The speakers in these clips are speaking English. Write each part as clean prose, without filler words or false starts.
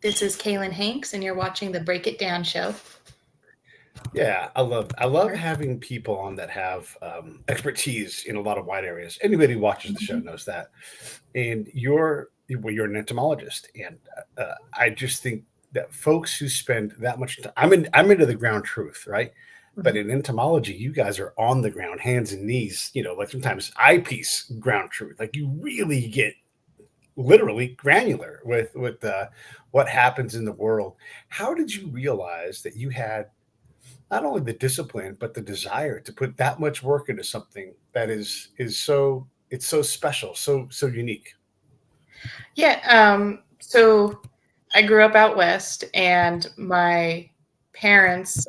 This is Kaylen Hanks, and you're watching the Break It Down show. Yeah, I love having people on that have expertise in a lot of wide areas. Anybody who watches the show Mhm. knows that. And you're an entomologist, and I just think that folks who spend that much time, I'm into the ground truth, right? But Mhm. in entomology, you guys are on the ground, hands and knees. Like sometimes eyepiece ground truth. Like you really get literally granular with what happens in the world. How did you realize that you had not only the discipline but the desire to put that much work into something that is so it's so special, so unique? Yeah, so I grew up out west, and my parents,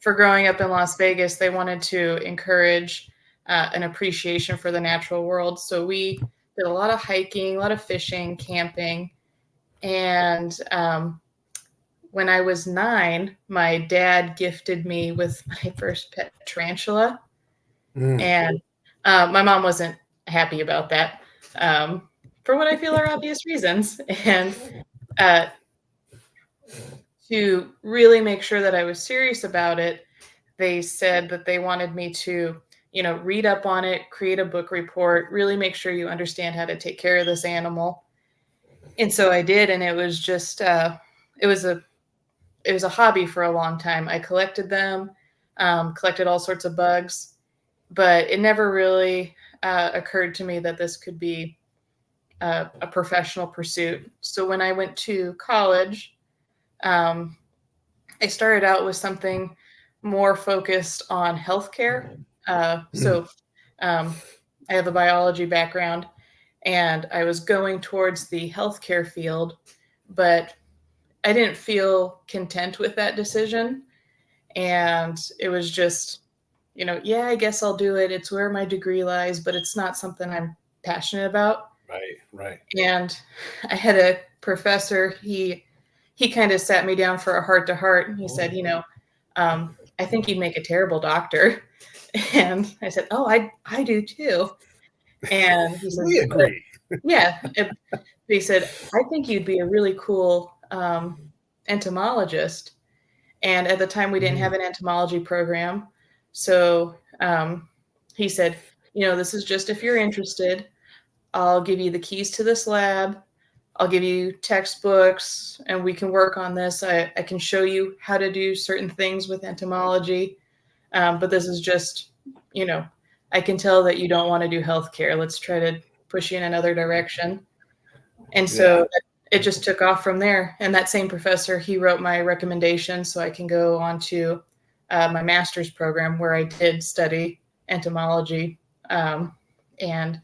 for growing up in Las Vegas, they wanted to encourage an appreciation for the natural world. So we did a lot of hiking, a lot of fishing, camping, and when I was 9, my dad gifted me with my first pet tarantula, Mm, and my mom wasn't happy about that, um, for what I feel are obvious reasons. And uh, to really make sure that I was serious about it, they said that they wanted me to, read up on it, create a book report, really make sure you understand how to take care of this animal. And so I did, and it was just, it was a it was a hobby for a long time. I collected them, collected all sorts of bugs, but it never really occurred to me that this could be a professional pursuit. So when I went to college, um, I started out with something more focused on healthcare. So mm. um, I have a biology background, and I was going towards the healthcare field, but I didn't feel content with that decision. And it was just, yeah, I guess I'll do it. It's where my degree lies, but it's not something I'm passionate about. Right, right. And I had a professor, he kind of sat me down for a heart to heart, and he said, I think you'd make a terrible doctor. And I said, oh, I do too. And he said, We but agree. yeah, he said, I think you'd be a really cool entomologist. And at the time, we didn't have Mm, an entomology program. So he said, this is just if you're interested. I'll give you the keys to this lab. I'll give you textbooks, and we can work on this. I can show you how to do certain things with entomology. But this is just, you know, I can tell that you don't want to do healthcare. Let's try to push you in another direction. And yeah, so it just took off from there. And that same professor, he wrote my recommendation so I can go on to my master's program where I did study entomology. And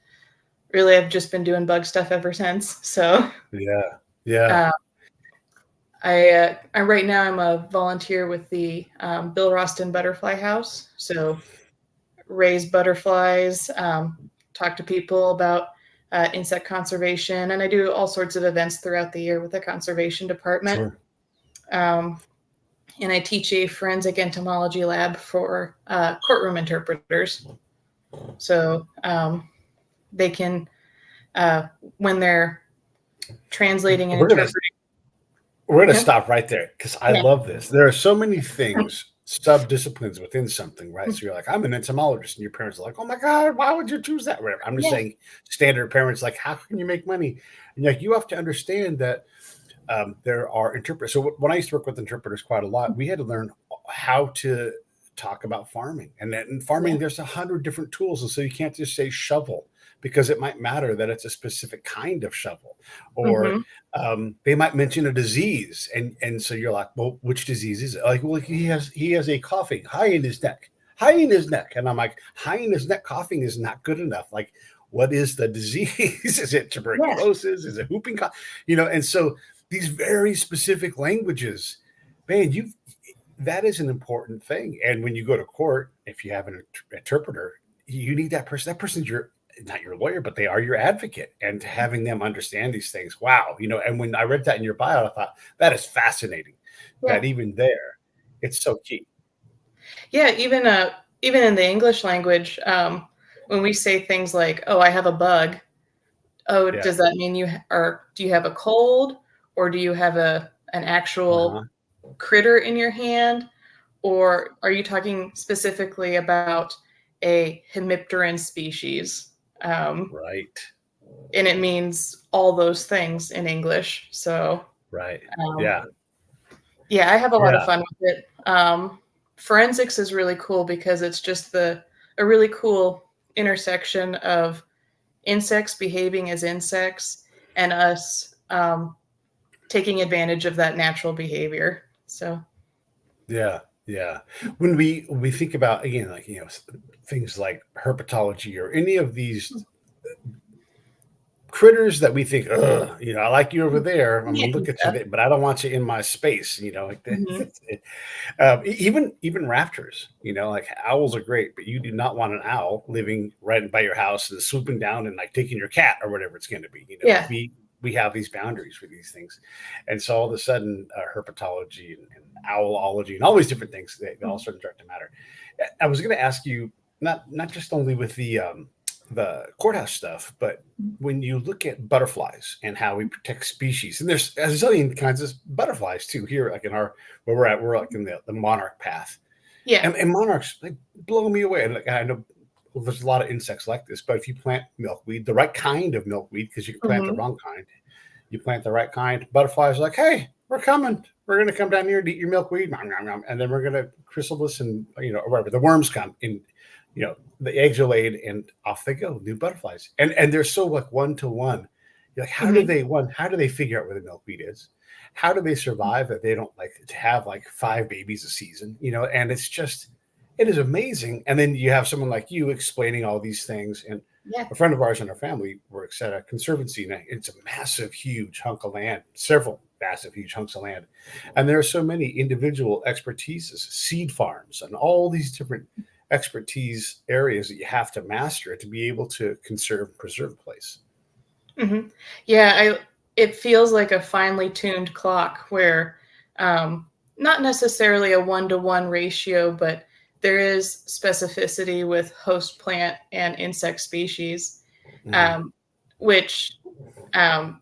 really, I've just been doing bug stuff ever since. So yeah, yeah. uh, I right now I'm a volunteer with the Bill Roston Butterfly House. So raise butterflies, talk to people about insect conservation, and I do all sorts of events throughout the year with the conservation department. Sure. Um, and I teach a forensic entomology lab for courtroom interpreters. So they can, when they're translating and We're gonna interpreting. we're gonna Yeah. stop right there because I Yeah. love this. There are so many things, sub disciplines within something, right? So you're like, I'm an entomologist, and your parents are like, oh my god, why would you choose that? Whatever. I'm just Yeah. saying, standard parents like, how can you make money? And like, you have to understand that there are interpreters. So when I used to work with interpreters quite a lot, we had to learn how to talk about farming. And then in Yeah. farming, there's 100 different tools, and so you can't just say shovel because it might matter that it's a specific kind of shovel, or Hmm. they might mention a disease, and so you're like, well, which disease is it? Like, well, he has a coughing high in his neck, high in his neck, and I'm like, high in his neck coughing is not good enough. Like, what is the disease? Is it Yeah. tuberculosis? Is it whooping cough? And so these very specific languages, man, you that is an important thing. And when you go to court, if you have an interpreter, you need that person. That person's your not your lawyer, but they are your advocate. And having them understand these things, wow, And when I read that in your bio, I thought that is fascinating. Yeah. That even there, it's so key. Yeah. Even in the English language, when we say things like, "Oh, I have a bug," oh, Yeah, does that mean do you have a cold, or do you have an actual Uh-huh. critter in your hand, or are you talking specifically about a hemipteran species? Um, Right. and it means all those things in English. So, Right. um, Yeah. yeah, I have a lot of Yeah. fun with it. Forensics is really cool because it's just a really cool intersection of insects behaving as insects and us taking advantage of that natural behavior. So, Yeah. Yeah. When we think about, again, like, things like herpetology or any of these critters that we think, ugh, I like you over there. I'm yeah, gonna look at you, stuff. there, but I don't want you in my space. Like Mhm. even raptors. Like owls are great, but you do not want an owl living right by your house and swooping down and like taking your cat or whatever it's going to be. Yeah. We have these boundaries for these things, and so all of a sudden, herpetology and owlology and all these different things they all sort of start to matter. I was going to ask you, not just only with the courthouse stuff, but when you look at butterflies and how we protect species, and there's a zillion kinds of butterflies too here, like in our where we're at, we're like in the monarch path, Yeah. and monarchs, they blow me away. And like, I know there's a lot of insects like this, but if you plant milkweed, the right kind of milkweed, because you can plant the Mhm. wrong kind, you plant the right kind, butterflies are like, hey, we're coming. We're going to come down here and eat your milkweed, nom, nom, nom, and then we're going to chrysalis and or whatever. The worms come and the eggs are laid and off they go, new butterflies. And they're so like one to one. You're like, Mhm. how do they figure out where the milkweed is? How do they survive that they don't like to have like 5 babies a season? And it is amazing. And then you have someone like you explaining all these things. And Yeah. a friend of ours in our family works at a conservancy, and it's a massive, huge hunk of land, several massive, huge hunks of land. And there are so many individual expertises, seed farms, and all these different expertise areas that you have to master to be able to conserve and preserve a place. Mhm. Yeah, it feels like a finely tuned clock where um, not necessarily a one-to-one ratio, but there is specificity with host plant and insect species, Mhm. um, which um,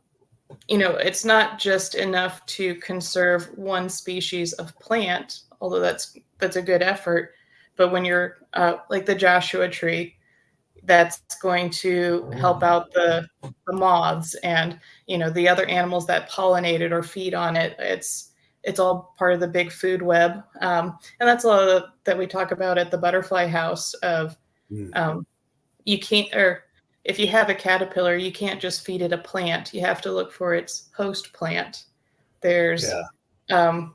it's not just enough to conserve one species of plant, although that's a good effort. But when you're like the Joshua tree, that's going to help out the moths and the other animals that pollinate it or feed on it. It's all part of the big food web, and that's a lot of that we talk about at the butterfly house. Of Mm. um, you can't, or if you have a caterpillar, you can't just feed it a plant. You have to look for its host plant. There's Yeah. um,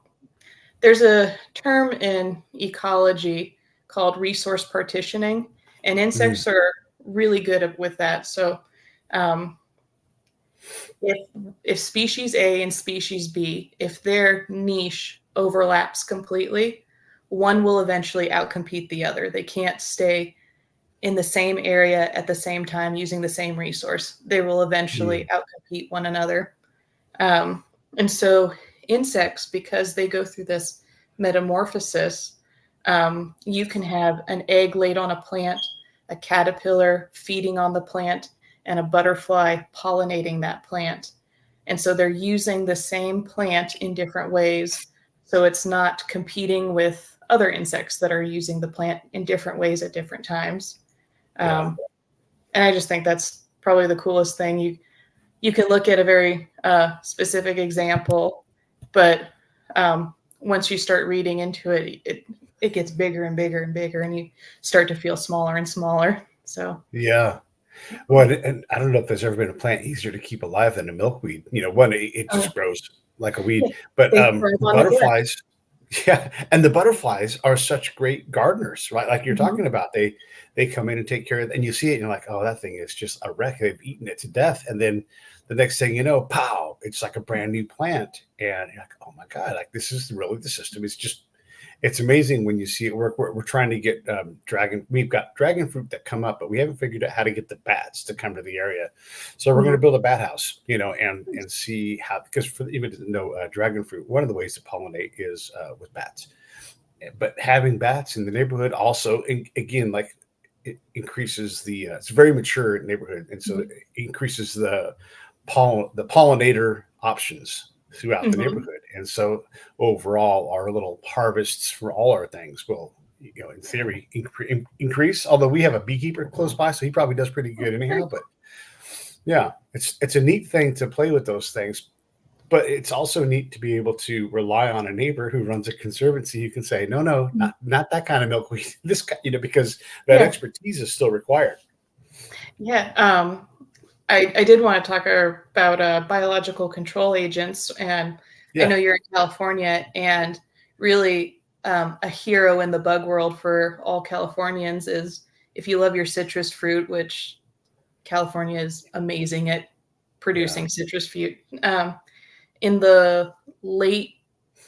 there's a term in ecology called resource partitioning, and Mm. insects are really good with that. So, um, if if species A and species B, if their niche overlaps completely, one will eventually outcompete the other. They can't stay in the same area at the same time using the same resource. They will eventually Mm. outcompete one another. Um, and so insects, because they go through this metamorphosis, you can have an egg laid on a plant, a caterpillar feeding on the plant, and a butterfly pollinating that plant. And so they're using the same plant in different ways. So it's not competing with other insects that are using the plant in different ways at different times. Yeah. Um, and I just think that's probably the coolest thing. You can look at a very specific example, but once you start reading into it, it gets bigger and bigger and bigger, and you start to feel smaller and smaller. So, Yeah. Well, and I don't know if there's ever been a plant easier to keep alive than a milkweed. One, it oh just grows like a weed. yeah, But they thrive the on neglect. butterflies, yeah, and the butterflies are such great gardeners, right? Like you're Mhm. talking about, they come in and take care of it, and you see it, and you're like, oh, that thing is just a wreck. They've eaten it to death, and then the next thing you know, pow, it's like a brand new plant, and you're like, oh my god, like this is really the system. It's amazing when you see it work. We're trying to get dragon. We've got dragon fruit that come up, but we haven't figured out how to get the bats to come to the area. So we're going Mhm. to build a bat house, and see how, because for even to know dragon fruit, one of the ways to pollinate is with bats. But having bats in the neighborhood also, again, like it increases it's a very mature neighborhood, and so Mhm. it increases the pollinator options. throughout the Mhm. neighborhood. And so overall, our little harvests for all our things will, in theory, increase. Although we have a beekeeper close by, so he probably does pretty good Very anyhow. But cool. yeah, it's a neat thing to play with those things. But it's also neat to be able to rely on a neighbor who runs a conservancy. You can say, no, no, Mhm. not that kind of milkweed. This, because that Yeah. expertise is still required. Yeah. I did want to talk about biological control agents, and I Yeah. know you're in California, and really a hero in the bug world for all Californians is if you love your citrus fruit, which California is amazing at Yeah. producing citrus fruit. In the late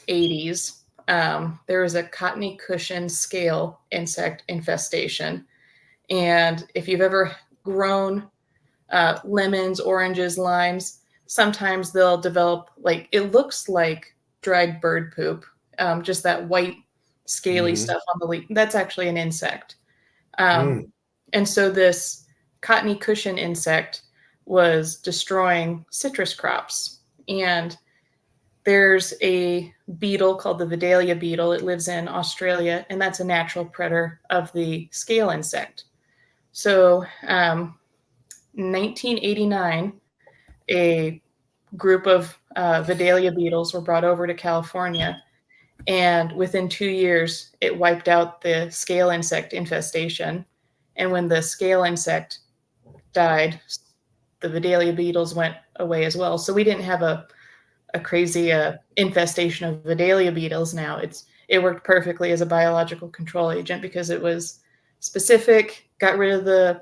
80s, there was a cottony cushion scale insect infestation. And if you've ever grown lemons, oranges, limes, sometimes they'll develop like it looks like dried bird poop, just that white, scaly Hmm. stuff on the leaf. That's actually an insect. Um, Mm. and so this cottony cushion insect was destroying citrus crops. And there's a beetle called the Vidalia beetle. It lives in Australia, and that's a natural predator of the scale insect. So, 1989, a group of Vidalia beetles were brought over to California, and within 2 years, it wiped out the scale insect infestation. And when the scale insect died, the Vidalia beetles went away as well. So we didn't have a crazy infestation of Vidalia beetles now. It worked perfectly as a biological control agent because it was specific, got rid of the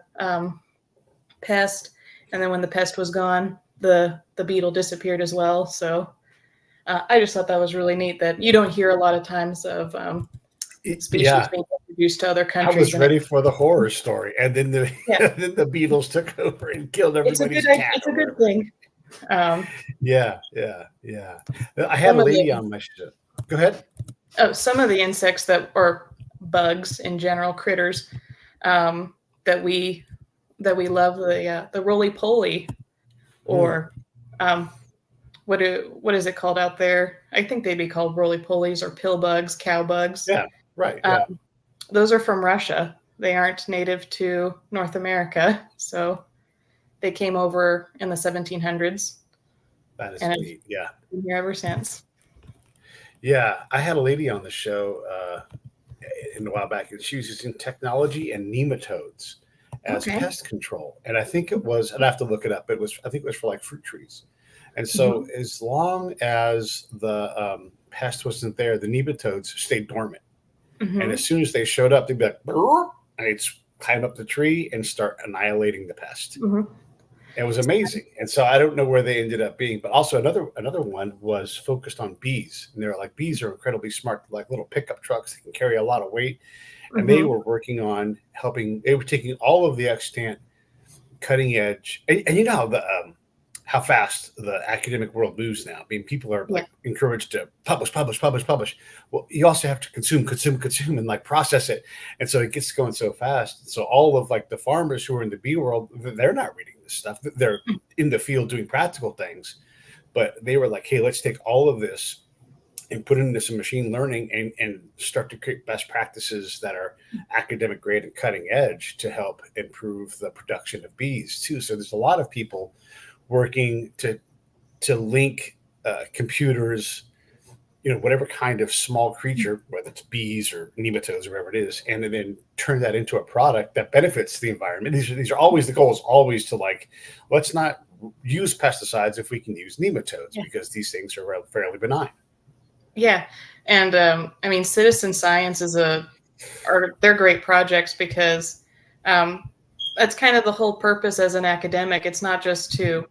pest, and then when the pest was gone, the beetle disappeared as well. So I just thought that was really neat that you don't hear a lot of times of species Yeah. being introduced to other I countries. was And ready for the horror story, and then the yeah, then the Beatles took over and killed everybody's cat it's a or good whatever. thing. Um, Yeah, yeah, yeah. I had some a of lady the on my show. Go ahead. some of the insects that or bugs in general, critters um, that we love, the roly poly, Hmm. or um, what is it called out there? I think they'd be called roly polies or pill bugs, cow bugs. Yeah, right. Um, Yeah, those are from Russia. They aren't native to North America, so they came over in the 1700s that is and have neat. Yeah, been here ever since. yeah. I had a lady on the show in a while back, and she was using technology and nematodes as Okay. pest control. And I think it was. I'd have to look it up. I think it was for like fruit trees. And so, Hmm. as long as the pest wasn't there, the nematodes stayed dormant. And as Hmm. soon as they showed up, they'd be like, "Brrr," and they'd climb up the tree and start annihilating the pest. Hmm. It was amazing. And so I don't know where they ended up being, but also another one was focused on bees. And they're like, bees are incredibly smart, like little pickup trucks that can carry a lot of weight. And they Hmm. were working on helping. They were taking all of the extant cutting edge, and you know how fast the academic world moves now. I mean, people are Yeah. like encouraged to publish, publish, publish, publish. Well, you also have to consume, consume, consume, and like process it, and so it gets going so fast. So all of like the farmers who are in the bee world, they're not reading this stuff. They're in the field doing practical things, but they were like, hey, let's take all of this and put it into some machine learning and start to create best practices that are academic grade and cutting edge to help improve the production of bees too. So there's a lot of people working to link computers, whatever kind of small creature, whether it's bees or nematodes or whatever it is, and then turn that into a product that benefits the environment. These are always the goals, always to like, let's not use pesticides if we can use nematodes Yeah. because these things are fairly benign. Yeah. And I mean, citizen science they're great projects because um, that's kind of the whole purpose as an academic. It's not just to,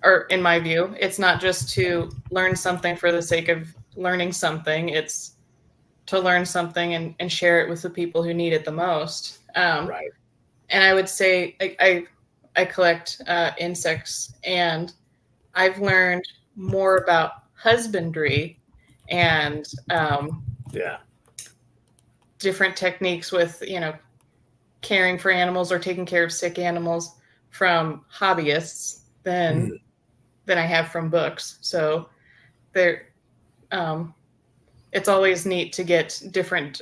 or in my view, it's not just to learn something for the sake of learning something. It's to learn something and share it with the people who need it the most. Right. And I would say I collect insects, and I've learned more about husbandry and Yeah. different techniques with caring for animals or taking care of sick animals from hobbyists than Mm. I have from books. So they're it's always neat to get different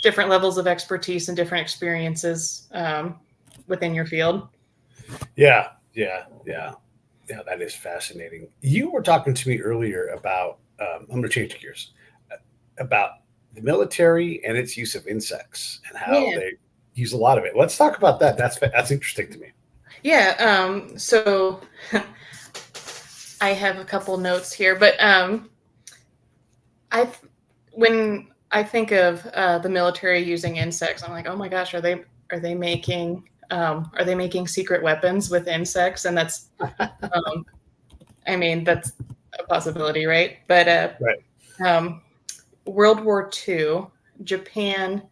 different levels of expertise and different experiences within your field. Yeah, yeah, yeah, yeah. That is fascinating. You were talking to me earlier about. I'm going to change gears about the military and its use of insects and how Yeah. they use a lot of it. Let's talk about that. That's interesting to me. Yeah. So I have a couple notes here, but I when I think of the military using insects, I'm like, oh my gosh, are they making secret weapons with insects? And that's I mean that's a possibility, right? But Right. um, World War II, Japan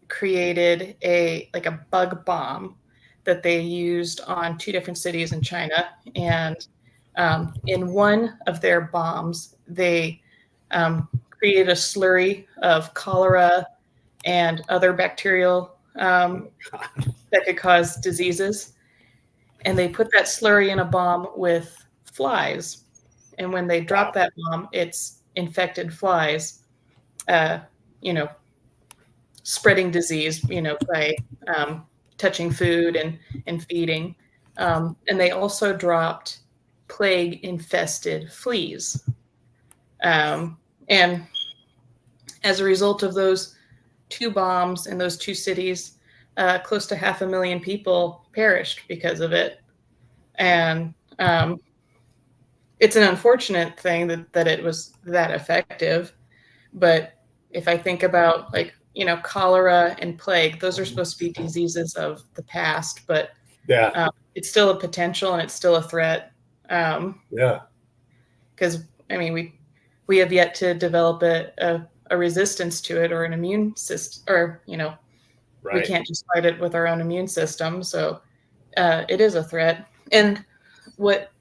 created a bug bomb that they used on two different cities in China, and in one of their bombs, they created a slurry of cholera and other bacterial that could cause diseases, and they put that slurry in a bomb with flies, and when they drop Wow. that bomb, it's infected flies, uh, you know, spreading disease, by touching food and feeding. And they also dropped plague infested fleas. And as a result of those two bombs in those two cities, close to 500,000 people perished because of it. And it's an unfortunate thing that it was that effective. But if I think about cholera and plague, those are supposed to be diseases of the past, but Yeah. it's still a potential and it's still a threat. Yeah. Because I mean, we have yet to develop a resistance to it or an immune system, or we Right. can't just fight it with our own immune system. So it is a threat. And what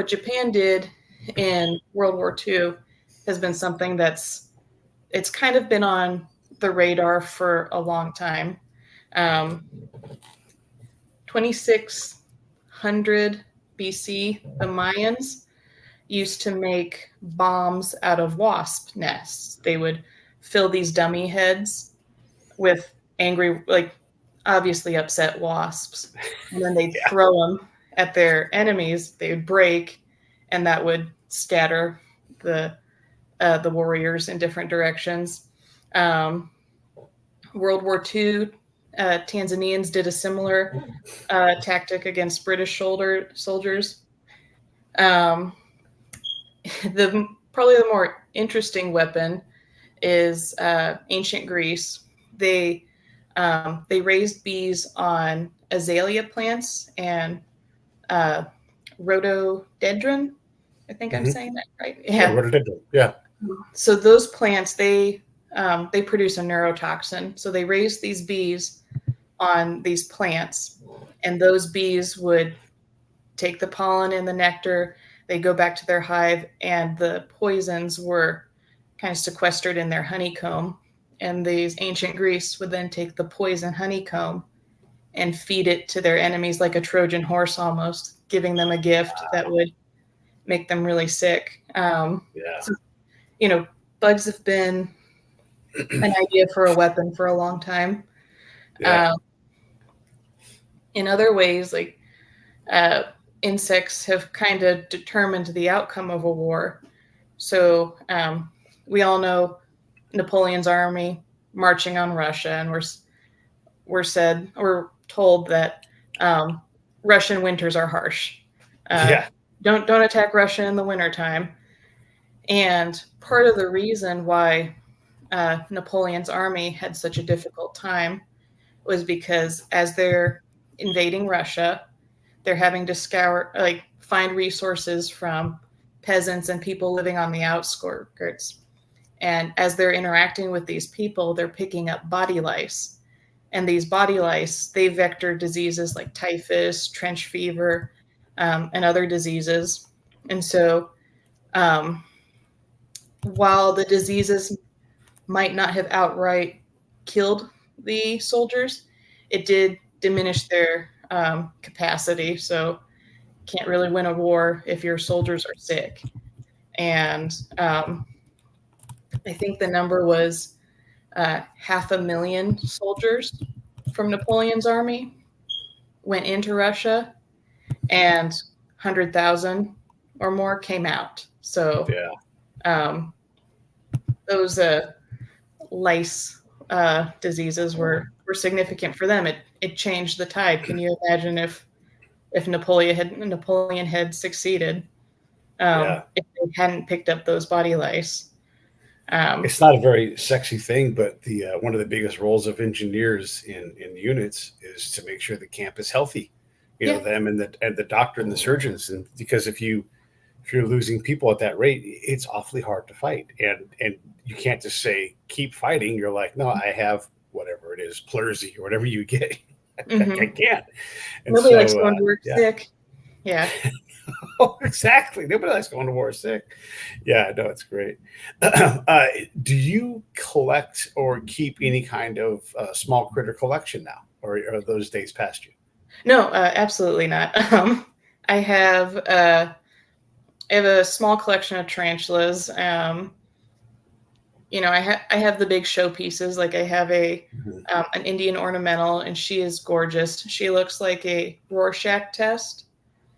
Japan did in World War II has been something it's kind of been on the radar for a long time. 2600 BC, the Mayans used to make bombs out of wasp nests. They would fill these dummy heads with angry, obviously upset wasps, and then they'd Yeah. throw them at their enemies. They would break, and that would scatter the warriors in different directions. Um, World War II, Tanzanians did a similar tactic against British soldiers. Um, Probably the more interesting weapon is ancient Greece. They raised bees on azalea plants and uh, rhododendron. I think I'm Mm-hmm. saying that right. Yeah. Yeah. What did it do? Yeah. So those plants they produce a neurotoxin. So they raised these bees on these plants, and those bees would take the pollen and the nectar. They go back to their hive, and the poisons were kind of sequestered in their honeycomb. And these ancient Greece would then take the poison honeycomb and feed it to their enemies like a Trojan horse almost, giving them a gift that would make them really sick. Yeah. So, you know, bugs have been an idea for a weapon for a long time. Yeah. Um, in other ways, uh, insects have kind of determined the outcome of a war. So we all know Napoleon's army marching on Russia, and we're told that Russian winters are harsh. Uh, Yeah. don't attack Russia in the wintertime. And part of the reason why Napoleon's army had such a difficult time was because as they're invading Russia, they're having to find resources from peasants and people living on the outskirts. And as they're interacting with these people, they're picking up body lice. And these body lice, they vector diseases like typhus, trench fever, and other diseases. And so um, while the diseases might not have outright killed the soldiers, it did diminish their capacity. So can't really win a war if your soldiers are sick. and I think the number was 500,000 soldiers from Napoleon's army went into Russia, and 100,000 or more came out. So Yeah. Those lice diseases were significant for them. It changed the tide. Can you imagine if Napoleon had succeeded, Yeah. if they hadn't picked up those body lice? It's not a very sexy thing, but the one of the biggest roles of engineers in units is to make sure the camp is healthy. You know, Yeah. them and the doctor and the surgeons, and because if you're losing people at that rate, it's awfully hard to fight, and you can't just say keep fighting. You're like, no, I have whatever it is, pleurisy or whatever you get. I Mm-hmm. can't. And Nobody likes so, going to work yeah. sick. Yeah. Oh, exactly. Nobody likes going to war sick. Yeah, no, it's great. Do you collect or keep any kind of small critter collection now, or are those days past you? No, absolutely not. I have a small collection of tarantulas. I have the big showpieces. Like I have Mhm. an Indian ornamental, and she is gorgeous. She looks like a Rorschach test.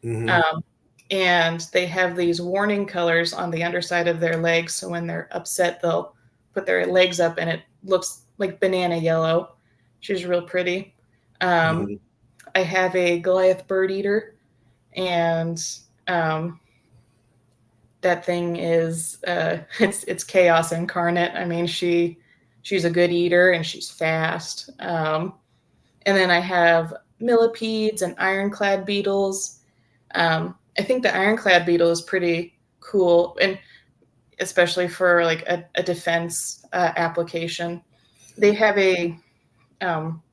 Mhm. Um, and they have these warning colors on the underside of their legs. So when they're upset, they'll put their legs up, and it looks like banana yellow. She's real pretty. Um, Mhm. I have a Goliath bird eater, and um, that thing is it's chaos incarnate. I mean, she's a good eater and she's fast. And then I have millipedes and ironclad beetles. I think the ironclad beetle is pretty cool, and especially for like a defense application. They have um,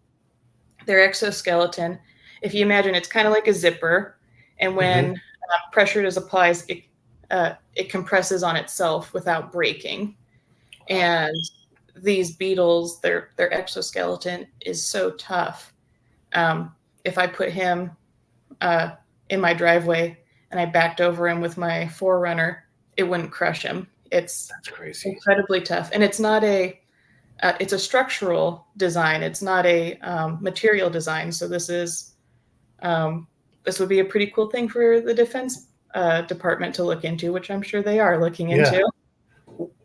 their exoskeleton. If you imagine, it's kind of like a zipper, and when Mhm. pressure is applied, it compresses on itself without breaking. Wow. And these beetles, their exoskeleton is so tough. Um, if I put him uh, in my driveway and I backed over him with my Forerunner, it wouldn't crush him. It's That's crazy. incredibly tough, and it's a structural design. It's not a material design. So um, this would be a pretty cool thing for the defense department to look into, which I'm sure they are looking Yeah.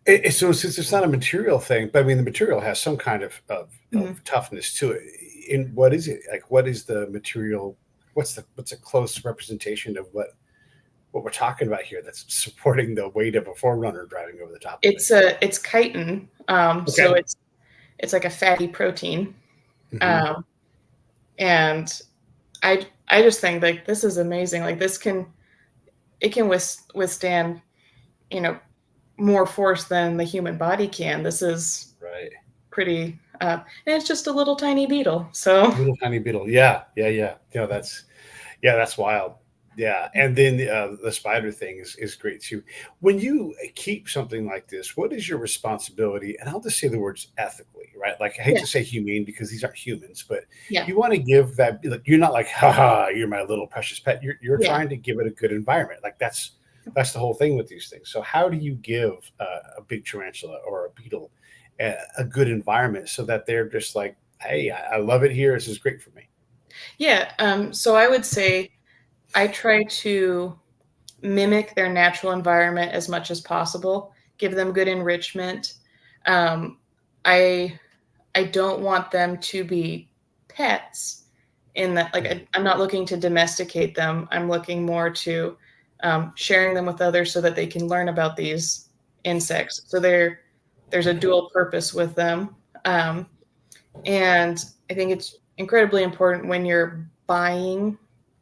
into. So since it's not a material thing, but I mean the material has some kind Mhm. of toughness to it. In what is it like? What is the material? What's a close representation of what we're talking about here? That's supporting the weight of a forerunner driving over the top of it. It's chitin, so Okay. it's like a fatty protein, Hmm. um, and I just think like this is amazing. Like it can withstand you know more force than the human body can. This is Right. pretty, and it's just a little tiny beetle. So Little tiny beetle. Yeah. Yeah. Yeah. That's wild. Yeah, and then the spider thing is great too. When you keep something like this, what is your responsibility? And I'll just say the words ethically, right? Like I hate yeah, to say humane because these aren't humans, but yeah, you want to give that. Like, you're not like, haha, you're my little precious pet. You're yeah. trying to give it a good environment. Like that's the whole thing with these things. So how do you give a big tarantula or a beetle a good environment so that they're just like, hey, I love it here. This is great for me. Yeah. So I would say I try to mimic their natural environment as much as possible, give them good enrichment. Um, I I don't want them to be pets in that like Mhm. I'm not looking to domesticate them. I'm looking more to sharing them with others so that they can learn about these insects. So there's a dual purpose with them. Um, and I think it's incredibly important when you're buying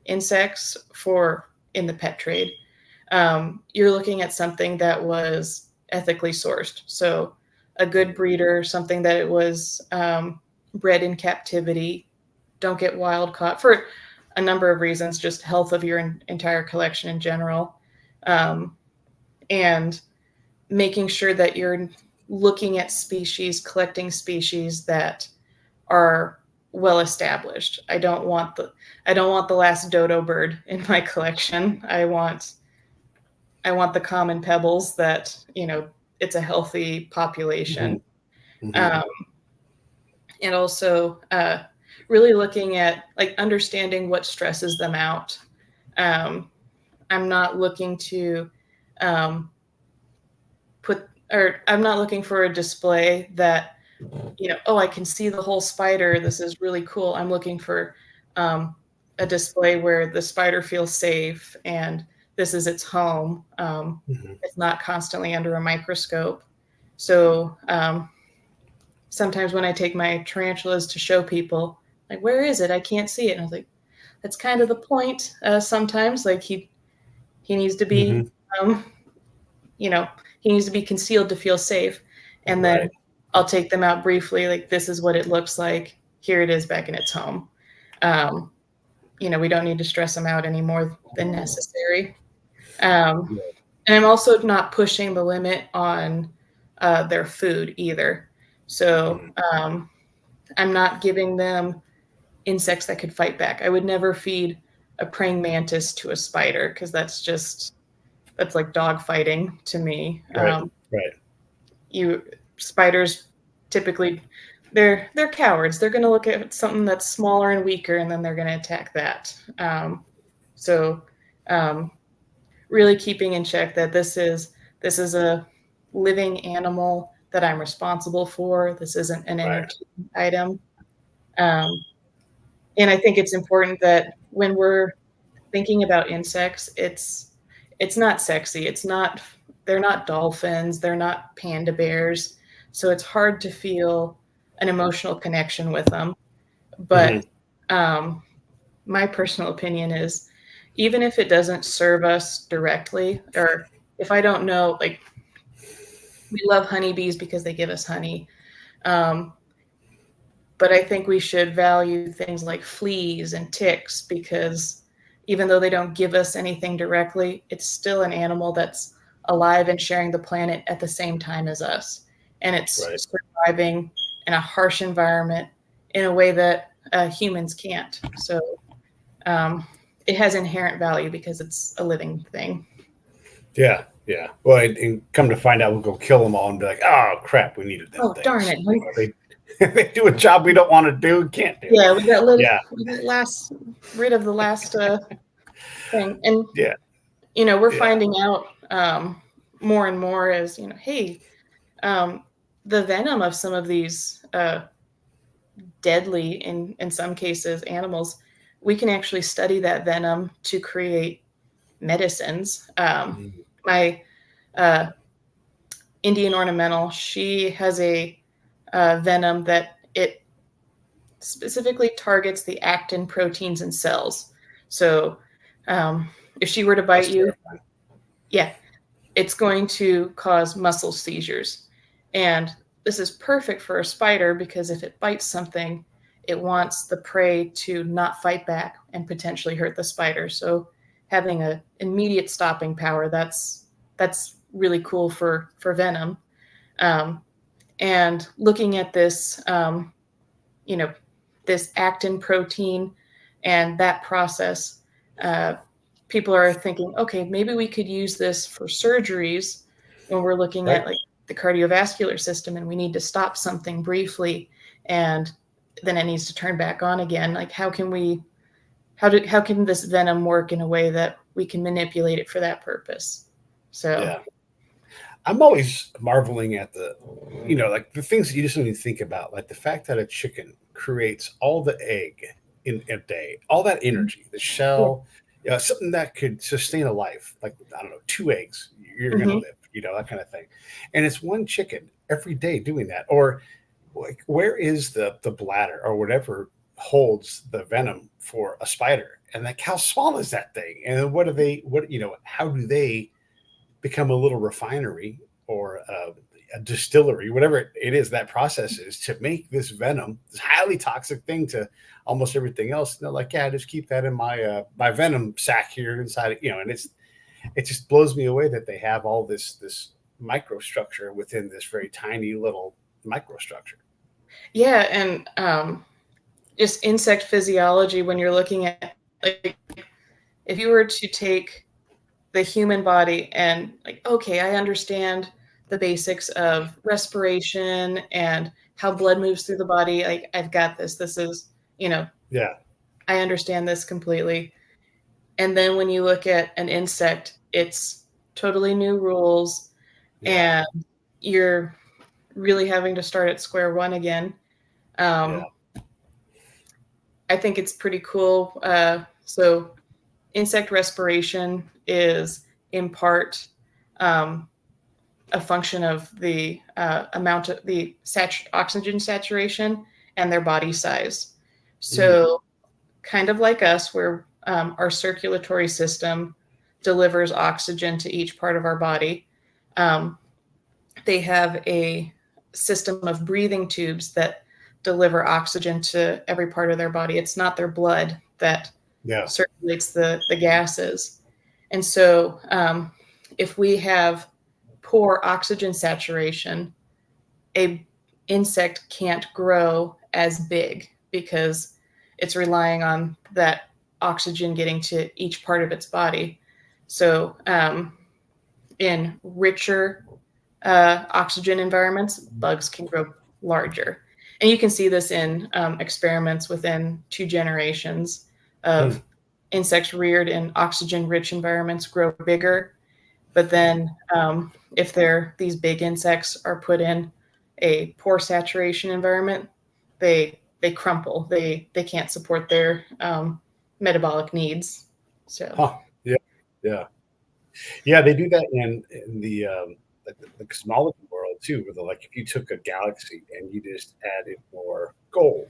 insects for in the pet trade. You're looking at something that was ethically sourced. So a good breeder, something that it was bred in captivity, don't get wild caught for a number of reasons, just health of your entire collection in general. Um, and making sure that you're looking at species, collecting species that are well established. I don't want the last dodo bird in my collection. I want I want the common pebbles that, it's a healthy population. Mm-hmm. Um, and also really looking at like understanding what stresses them out. I'm not looking to um, I'm not looking for a display that, oh, I can see the whole spider. This is really cool. I'm looking for a display where the spider feels safe and this is its home. Mm-hmm. It's not constantly under a microscope. So sometimes when I take my tarantulas to show people, like, where is it? I can't see it. And I was like, that's kind of the point. Sometimes, like he needs to be, Mm-hmm. um, you know, he needs to be concealed to feel safe. And then Right. I'll take them out briefly. Like, this is what it looks like. Here it is back in its home. Um, we don't need to stress them out any more than necessary. Um, Yeah. and I'm also not pushing the limit on their food either. So I'm not giving them insects that could fight back. I would never feed a praying mantis to a spider because that's like dog fighting to me. Right. Right. Spiders typically they're cowards. They're going to look at something that's smaller and weaker, and then they're going to attack that. So really keeping in check that this is a living animal that I'm responsible for. This isn't an Right. entertainment item. Um, and I think it's important that when we're thinking about insects, it's not sexy. They're not dolphins, they're not panda bears. So it's hard to feel an emotional connection with them. But Mm-hmm. um, my personal opinion is even if it doesn't serve us directly, or if I don't know, like we love honeybees because they give us honey. Um, but I think we should value things like fleas and ticks because even though they don't give us anything directly, it's still an animal that's alive and sharing the planet at the same time as us. And it's Right. surviving in a harsh environment in a way that humans can't. So um, it has inherent value because it's a living thing. Yeah. Yeah. Well, and come to find out, we'll go kill them all and be like, oh crap, we needed them Oh, darn things. it. They do a job we don't want to do, can't do. Yeah, Yeah. we got rid of the last thing. And Yeah. we're Yeah. finding out more and more as hey, um, the venom of some of these deadly, in some cases, animals, we can actually study that venom to create medicines. Mm-hmm. My uh, Indian ornamental, she has a venom that it specifically targets the actin proteins in cells. So um, if she were to bite That's you, terrifying. yeah, it's going to cause muscle seizures. And this is perfect for a spider because if it bites something, it wants the prey to not fight back and potentially hurt the spider. So having an immediate stopping power, that's really cool for venom. Um, and looking at this, you know, this actin protein and that process, uh, people are thinking, okay, maybe we could use this for surgeries when we're looking Right. at like the cardiovascular system and we need to stop something briefly and then it needs to turn back on again. Like how can this venom work in a way that we can manipulate it for that purpose? So Yeah. I'm always marveling at like the things that you just don't even think about, like the fact that a chicken creates all the egg in a day, all that energy, the yeah. shell, something that could sustain a life, like, I don't know, 2 eggs, you're going to Mm-hmm. live, that kind of thing. And it's one chicken every day doing that. Or like, where is the bladder or whatever holds the venom for a spider? And like, how small is that thing? And how do they become a little refinery or a distillery, whatever it is that process is to make this venom, this highly toxic thing to almost everything else. And they're like, yeah, just keep that in my venom sac here inside, and it just blows me away that they have all this microstructure within this very tiny little microstructure. Yeah, and just insect physiology when you're looking at like if you were to take the human body and like, okay, I understand the basics of respiration and how blood moves through the body. Like, I've got this. This is, Yeah. I understand this completely. And then when you look at an insect, it's totally new rules, Yeah. and you're really having to start at square one again. Yeah. I think it's pretty cool. So, insect respiration is in part um, a function of the amount of the oxygen saturation and their body size. Mm. So, kind of like us, where our circulatory system delivers oxygen to each part of our body, um, they have a system of breathing tubes that deliver oxygen to every part of their body. It's not their blood that Yeah. circulates the gases. And so, if we have poor oxygen saturation, a insect can't grow as big because it's relying on that oxygen getting to each part of its body. So, in richer oxygen environments, bugs can grow larger. And you can see this in experiments within 2 generations of Mm. insects reared in oxygen rich environments grow bigger. But then, if these big insects are put in a poor saturation environment, they crumple. They can't support their metabolic needs. So, Huh. Yeah. Yeah. Yeah. They do that in the cosmology world too, where like if you took a galaxy and you just added more gold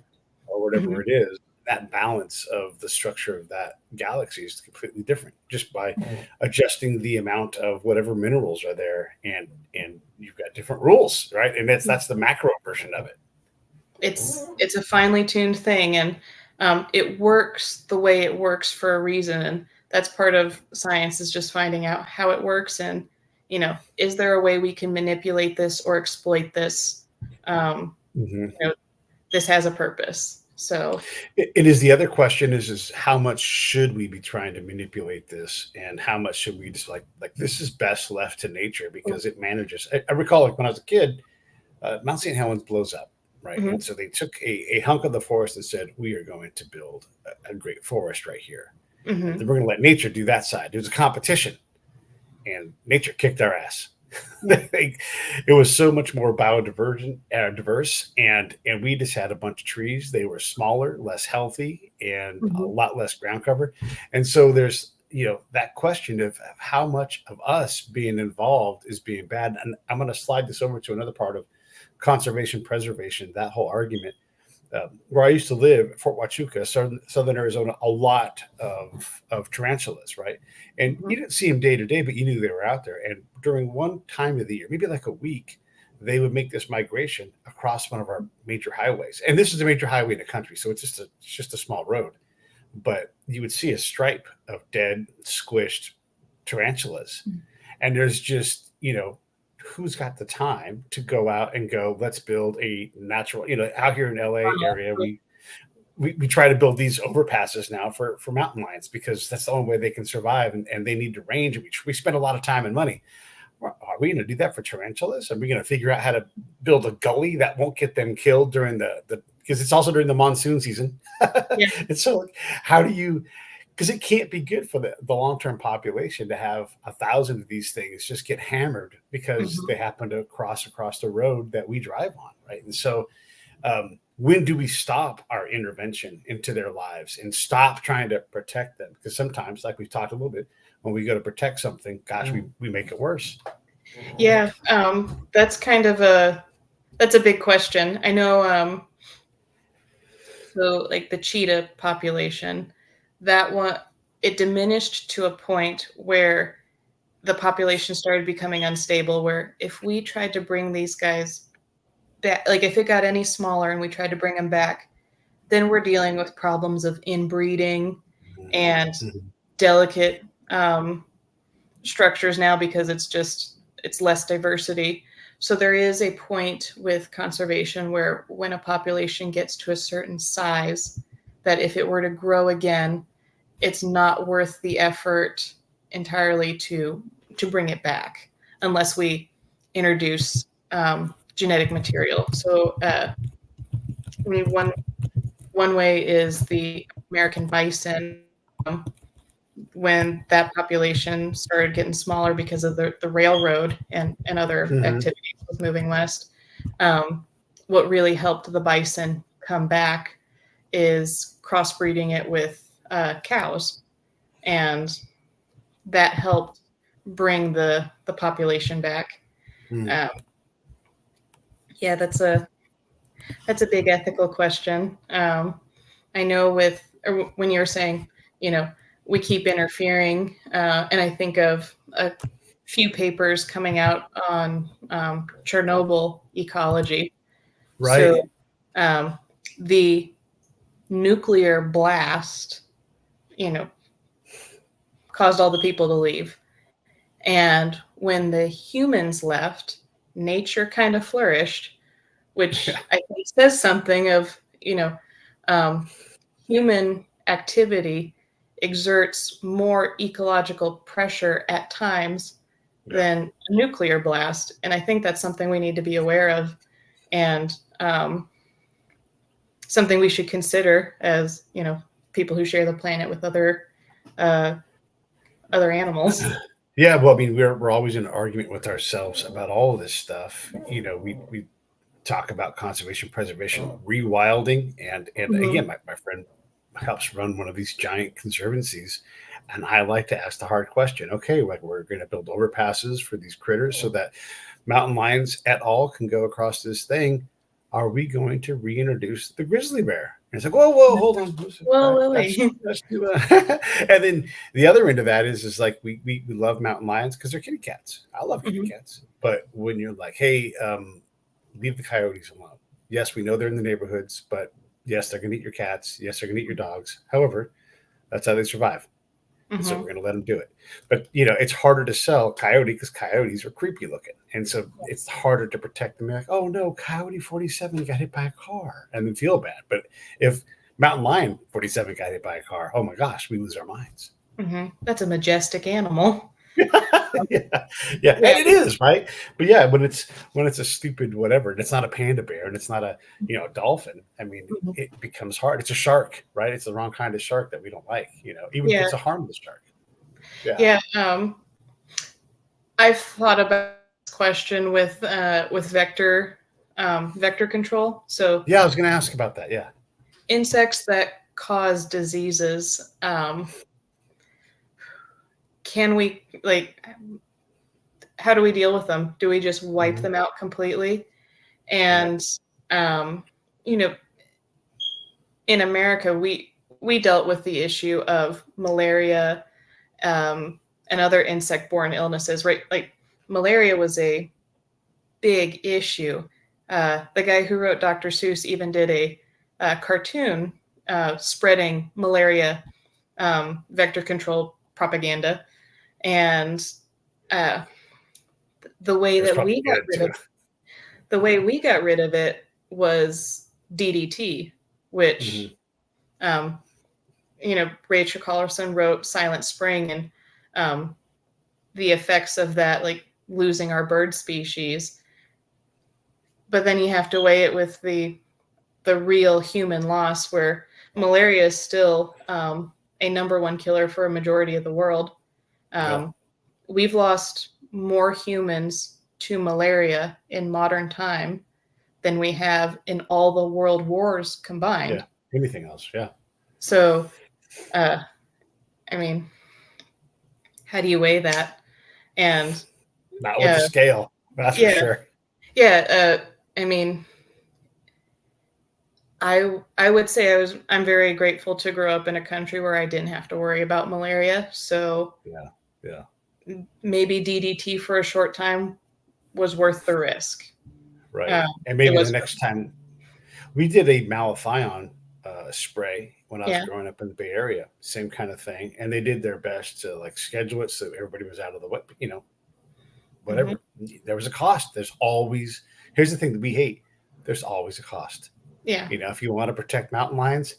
or mhm, whatever it is, that balance of the structure of that galaxy is completely different just by adjusting the amount of whatever minerals are there, and you've got different rules, right? And that's the macro version of it. it's a finely tuned thing, and it works the way it works for a reason. And that's part of science, is just finding out how it works, and is there a way we can manipulate this or exploit this? Um, Mhm. you know, this has a purpose. So, It is the other question is how much should we be trying to manipulate this, and how much should we just like this is best left to nature because it manages. I recall like when I was a kid, Mount St. Helens blows up, right? mhm, And so they took a hunk of the forest and said, we are going to build a great forest right here. And then mhm, we're going to let nature do that side. There was a competition, and nature kicked our ass. yeah, It was so much more biodivergent, diverse, and we just had a bunch of trees. They were smaller, less healthy, and a mhm, lot less ground cover. And so there's that question of how much of us being involved is being bad. And I'm going to slide this over to another part of conservation preservation. That whole argument where I used to live, Fort Huachuca, southern Arizona, a lot of tarantulas, right? And mhm, you didn't see them day to day, but you knew they were out there. And during one time of the year, maybe like a week, they would make this migration across one of our major highways. And this is a major highway in the country, so it's just a small road. But you would see a stripe of dead, squished tarantulas, mhm. and there's just who's got the time to go out and go, let's build a natural, out here in LA area, we try to build these overpasses now for mountain lions because that's the only way they can survive, and they need to range, and we spend a lot of time and money. Are we going to do that for tarantulas? Are we going to figure out how to build a gully that won't get them killed during the because it's also during the monsoon season? Yeah, And so how do you, because it can't be good for the long-term population to have 1,000 of these things just get hammered because mhm. they happen to cross across the road that we drive on, right? And so when do we stop our intervention into their lives and stop trying to protect them? Because sometimes, like we've talked a little bit, when we go to protect something, gosh, we make it worse. Yeah, that's a big question. I know. So, like the cheetah population, that one, it diminished to a point where the population started becoming unstable. Where if we tried to bring these guys back, like if it got any smaller and we tried to bring them back, then we're dealing with problems of inbreeding and Mhm. delicate structures now, because it's less diversity. So there is a point with conservation where when a population gets to a certain size, that if it were to grow again, it's not worth the effort entirely to bring it back unless we introduce genetic material. So, I mean, one way is the American bison. When that population started getting smaller because of the railroad and other Mm-hmm. activities with moving west, what really helped the bison come back is crossbreeding it with cows, and that helped bring the population back. Mm. Um, yeah, that's a big ethical question. I know when you were saying, you know, we keep interfering, and I think of a few papers coming out on Chernobyl ecology. So Right. um, the nuclear blast, you know, caused all the people to leave. And when the humans left, nature kind of flourished, Yeah. which I think says something of, um, human activity exerts more ecological pressure at times Yeah. than a nuclear blast. And I think that's something we need to be aware of, and something we should consider as, people who share the planet with uh, other animals. Yeah, well, I mean, we're always in an argument with ourselves about all of this stuff. We talk about conservation, preservation, rewilding, and Mhm. again, my friend helps run one of these giant conservancies, and I like to ask the hard question. Okay, like we're going to build overpasses for these critters so that mountain lions at all can go across this thing. Are we going to reintroduce the grizzly bear? And it's like, whoa, whoa, hold on. Well, That's Lily. that's too. And then the other end of that is like we love mountain lions because they're kitty cats. I love kitty Mhm. cats, but when you're like, hey, leave the coyotes alone. Yes, we know they're in the neighborhoods, but yes, they're going to eat your cats. Yes, they're going to eat your dogs. However, that's how they survive. And so we're Mhm. going to let them do it. But it's harder to sell coyote because coyotes are creepy looking, and so it's harder to protect them. You're like, oh no, coyote 47 got hit by a car, and then feel bad. But if mountain lion 47 got hit by a car, oh my gosh, we lose our minds. Mhm. That's a majestic animal. Yeah, yeah, Yeah. and it is right. But yeah, when it's a stupid whatever, and it's not a panda bear, and it's not a dolphin. I mean, Mhm. it becomes hard. It's a shark, right? It's the wrong kind of shark that we don't like. Even if Yeah. it's a harmless shark. Yeah. Yeah. I've thought about this question with vector control. So Yeah, I was going to ask about that. Yeah. insects that cause diseases, can we how do we deal with them? Do we just wipe Mhm. them out completely? Right. And um, you know, in America, we dealt with the issue of malaria, and other insect-borne illnesses, right? Like malaria was a big issue. The guy who wrote Dr. Seuss even did a cartoon spreading malaria vector control propaganda, and uh, the way It was that probably good too. it was DDT, which Mhm. um, Rachel Carlson wrote Silent Spring, and um, the effects of that, like losing our bird species. But then you have to weigh it with the real human loss, where malaria is still a number one killer for a majority of the world. Yeah. Um, we've lost more humans to malaria in modern time than we have in all the world wars Yeah. combined. Anything else? Yeah. So, uh, I mean, how do you weigh that? And Not with uh, the scale. That's for yeah, sure. yeah. I mean, I would say I'm very grateful to grow up in a country where I didn't have to worry about malaria. So Yeah. Yeah. maybe DDT for a short time was worth the risk. Right. Um, And it maybe the was, next time we did a malathion spray when I was yeah. growing up in the Bay Area, same kind of thing, and they did their best to like schedule it so everybody was out of the way. Hmm. Whatever. There was a cost. There's always. Here's the thing that we hate. There's always a cost. Yeah. If you want to protect mountain lions,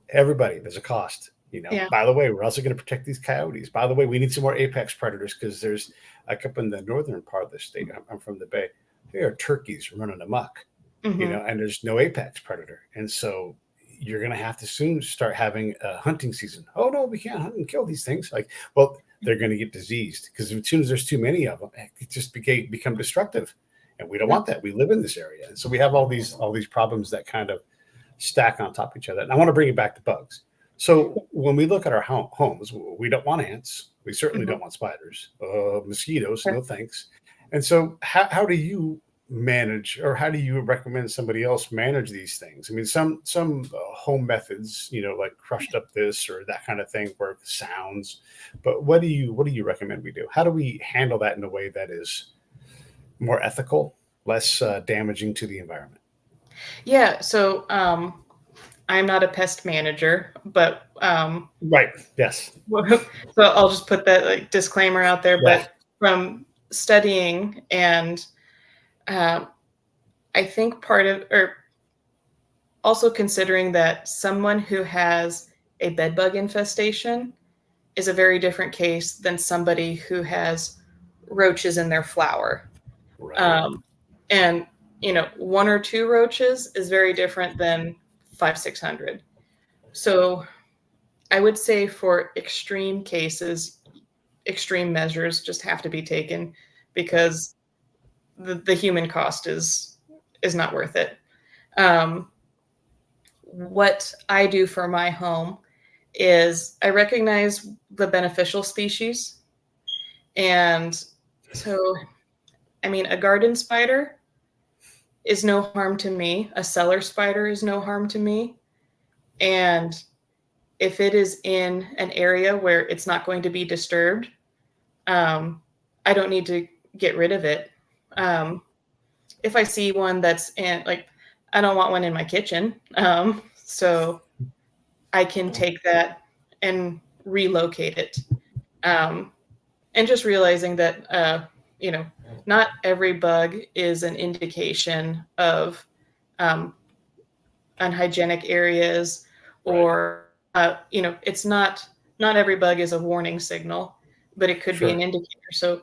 everybody, there's a cost. Yeah. By the way, we're also going to protect these coyotes. By the way, we need some more apex predators because there's like up in the northern part of the state. I'm from the Bay. There are turkeys running amok, Hmm. and there's no apex predator. And so you're going to have to soon start having a hunting season. Oh, no, we can't hunt and kill these things. Like, well, they're going to get diseased because as soon as there's too many of them, it just become destructive. And we don't Yeah. want that. We live in this area. And so we have all these problems that kind of stack on top of each other. And I want to bring it back to bugs. So when we look at our homes, we don't want ants. We certainly Hmm. don't want spiders, mosquitoes. No thanks. And so, how do you manage, or how do you recommend somebody else manage these things? I mean, some home methods, like crushed up this or that kind of thing, work sounds. But what do you recommend we do? How do we handle that in a way that is more ethical, less damaging to the environment? Yeah. So I'm not a pest manager, but Right. Yes. so I'll just put that like disclaimer out there. Yeah. But from studying and um, I think part of, or also considering that someone who has a bed bug infestation is a very different case than somebody who has roaches in their flour. Right. Um, and, one or two roaches is very different than five, 600. So I would say for extreme cases, extreme measures just have to be taken because the human cost is not worth it. Um, what I do for my home is I recognize the beneficial species. And so, I mean, a garden spider is no harm to me. A cellar spider is no harm to me. And if it is in an area where it's not going to be disturbed, um, I don't need to get rid of it. Um, if I see one that's in, like, I don't want one in my kitchen. So I can take that and relocate it. Um, and just realizing that, you know, not every bug is an indication of um, unhygienic areas Right. or, it's not every bug is a warning signal, but it could be an Sure. indicator. So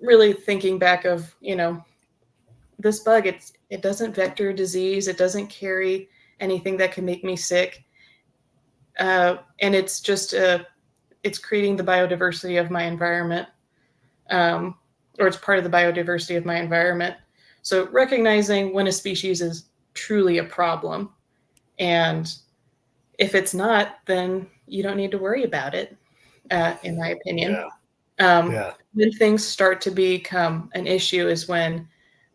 really thinking back of, this bug, it doesn't vector disease. It doesn't carry anything that can make me sick. And it's just, it's creating the biodiversity of my environment, um, or it's part of the biodiversity of my environment. So recognizing when a species is truly a problem, and if it's not, then you don't need to worry about it, in my opinion. Yeah. Um, Yeah. when things start to become an issue is when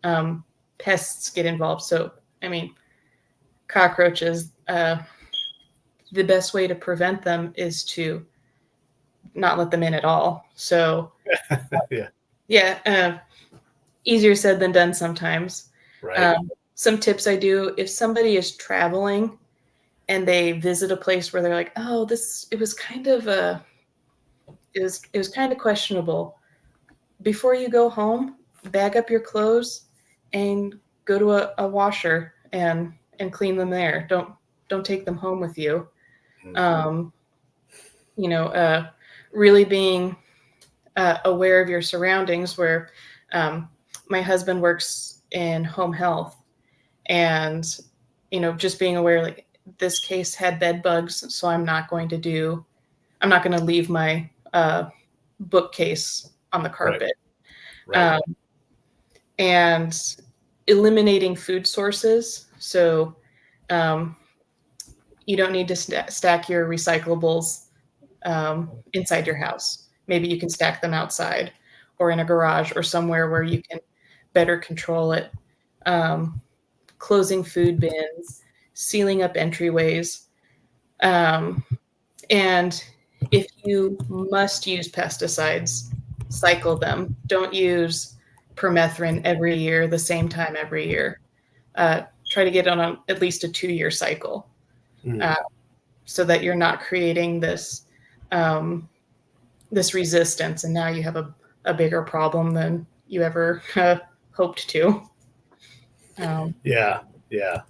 um, pests get involved. So, I mean, cockroaches, the best way to prevent them is to not let them in at all. So, Yeah. yeah, easier said than done sometimes. Right. Some tips I do if somebody is traveling and they visit a place where they're like, oh, it was kind of it was kind of questionable. Before you go home, bag up your clothes and go to a washer and clean them there. Don't take them home with you. Mhm. Um, you know, really being aware of your surroundings. Where my husband works in home health, and just being aware, like, this case had bed bugs, so I'm not going to leave my bookcase on the Right. carpet. Right. Um, and eliminating food sources. So um, you don't need to stack your recyclables inside your house. Maybe you can stack them outside or in a garage or somewhere where you can better control it. Um, Closing food bins, sealing up entryways. Um, and if you must use pesticides, cycle them. Don't use permethrin every year, the same time every year. Try to get on at least a 2-year cycle, Mm. uh, so that you're not creating um, this resistance, and now you have a bigger problem than you ever hoped to. Um, Yeah. Yeah.